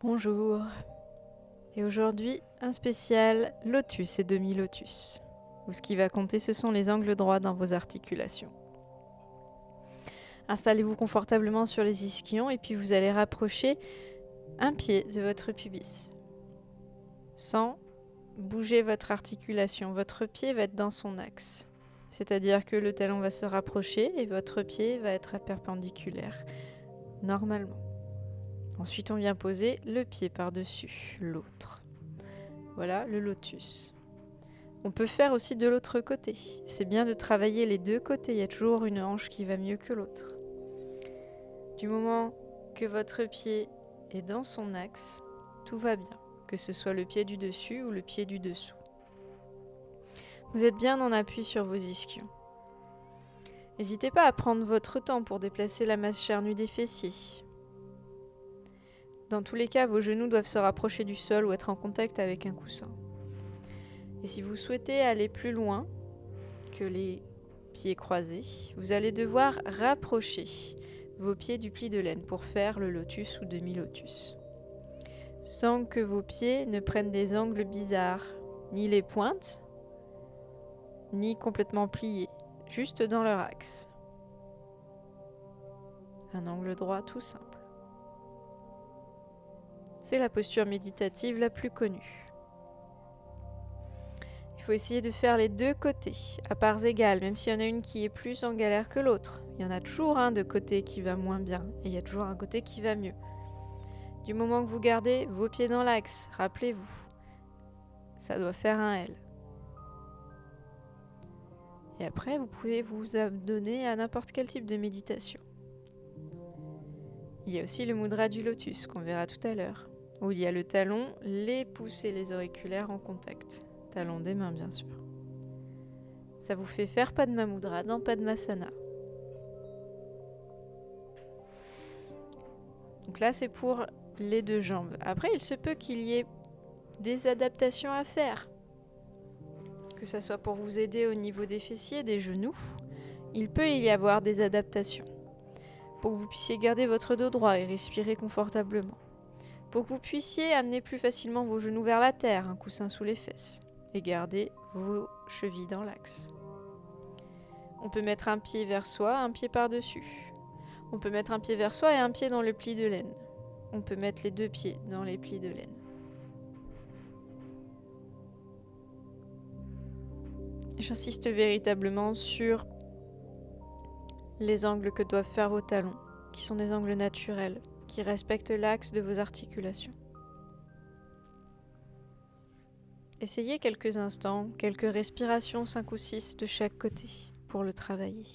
Bonjour, et aujourd'hui un spécial lotus et demi-lotus, où ce qui va compter ce sont les angles droits dans vos articulations. Installez-vous confortablement sur les ischions et puis vous allez rapprocher un pied de votre pubis, sans bouger votre articulation. Votre pied va être dans son axe, c'est-à-dire que le talon va se rapprocher et votre pied va être perpendiculaire, normalement. Ensuite on vient poser le pied par-dessus l'autre. Voilà le lotus. On peut faire aussi de l'autre côté. C'est bien de travailler les deux côtés. Il y a toujours une hanche qui va mieux que l'autre. Du moment que votre pied est dans son axe, tout va bien, que ce soit le pied du dessus ou le pied du dessous. Vous êtes bien en appui sur vos ischions. N'hésitez pas à prendre votre temps pour déplacer la masse charnue des fessiers. Dans tous les cas, vos genoux doivent se rapprocher du sol ou être en contact avec un coussin. Et si vous souhaitez aller plus loin que les pieds croisés, vous allez devoir rapprocher vos pieds du pli de laine pour faire le lotus ou demi-lotus. Sans que vos pieds ne prennent des angles bizarres, ni les pointes, ni complètement pliés, juste dans leur axe. Un angle droit tout simple. C'est la posture méditative la plus connue. Il faut essayer de faire les deux côtés, à parts égales, même s'il y en a une qui est plus en galère que l'autre. Il y en a toujours un de côté qui va moins bien, et il y a toujours un côté qui va mieux. Du moment que vous gardez vos pieds dans l'axe, rappelez-vous, ça doit faire un L. Et après, vous pouvez vous adonner à n'importe quel type de méditation. Il y a aussi le mudra du lotus, qu'on verra tout à l'heure, où il y a le talon, les pouces et les auriculaires en contact. Talon des mains, bien sûr. Ça vous fait faire Padma Mudra dans Padmasana. Donc là, c'est pour les deux jambes. Après, il se peut qu'il y ait des adaptations à faire. Que ça soit pour vous aider au niveau des fessiers, des genoux, il peut y avoir des adaptations. Pour que vous puissiez garder votre dos droit et respirer confortablement. Pour que vous puissiez amener plus facilement vos genoux vers la terre, un coussin sous les fesses, et garder vos chevilles dans l'axe. On peut mettre un pied vers soi, un pied par-dessus. On peut mettre un pied vers soi et un pied dans le pli de laine. On peut mettre les deux pieds dans les plis de laine. J'insiste véritablement sur les angles que doivent faire vos talons, qui sont des angles naturels, qui respectent l'axe de vos articulations. Essayez quelques instants, quelques respirations 5 ou 6 de chaque côté pour le travailler.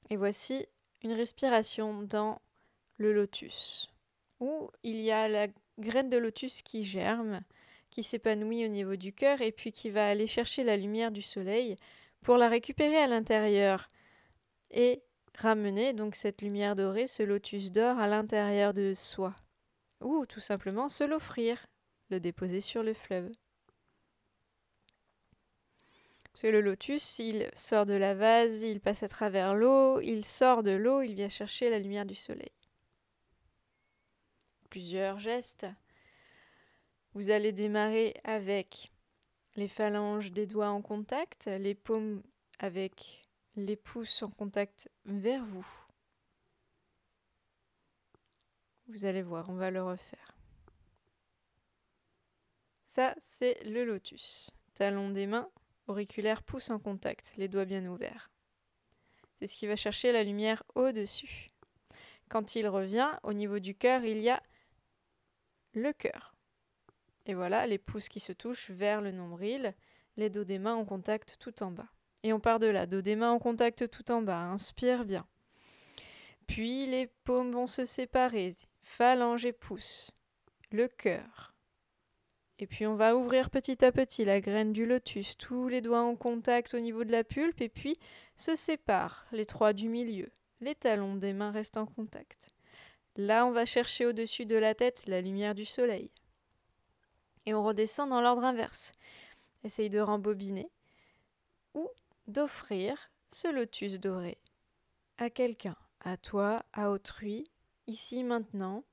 Et voici une respiration dans le lotus, où il y a la graine de lotus qui germe, qui s'épanouit au niveau du cœur et puis qui va aller chercher la lumière du soleil pour la récupérer à l'intérieur et ramener donc cette lumière dorée, ce lotus d'or à l'intérieur de soi. Ou tout simplement se l'offrir, le déposer sur le fleuve. Parce que le lotus, il sort de la vase, il passe à travers l'eau, il sort de l'eau, il vient chercher la lumière du soleil. Plusieurs gestes. Vous allez démarrer avec les phalanges des doigts en contact, les paumes avec les pouces en contact vers vous. Vous allez voir, on va le refaire. Ça, c'est le lotus. Talon des mains, auriculaire, pouce en contact, les doigts bien ouverts. C'est ce qui va chercher la lumière au-dessus. Quand il revient, au niveau du cœur, il y a le cœur. Et voilà, les pouces qui se touchent vers le nombril, les dos des mains en contact tout en bas. Et on part de là, dos des mains en contact tout en bas, inspire bien. Puis les paumes vont se séparer, phalange et pouce, le cœur. Et puis on va ouvrir petit à petit la graine du lotus, tous les doigts en contact au niveau de la pulpe, et puis se séparent les trois du milieu. Les talons des mains restent en contact. Là, on va chercher au-dessus de la tête la lumière du soleil. Et on redescend dans l'ordre inverse. Essaye de rembobiner ou d'offrir ce lotus doré à quelqu'un, à toi, à autrui, ici, maintenant,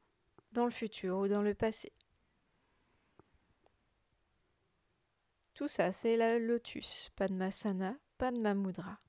dans le futur ou dans le passé. Tout ça, c'est la lotus, Padmasana, Padma Mudra.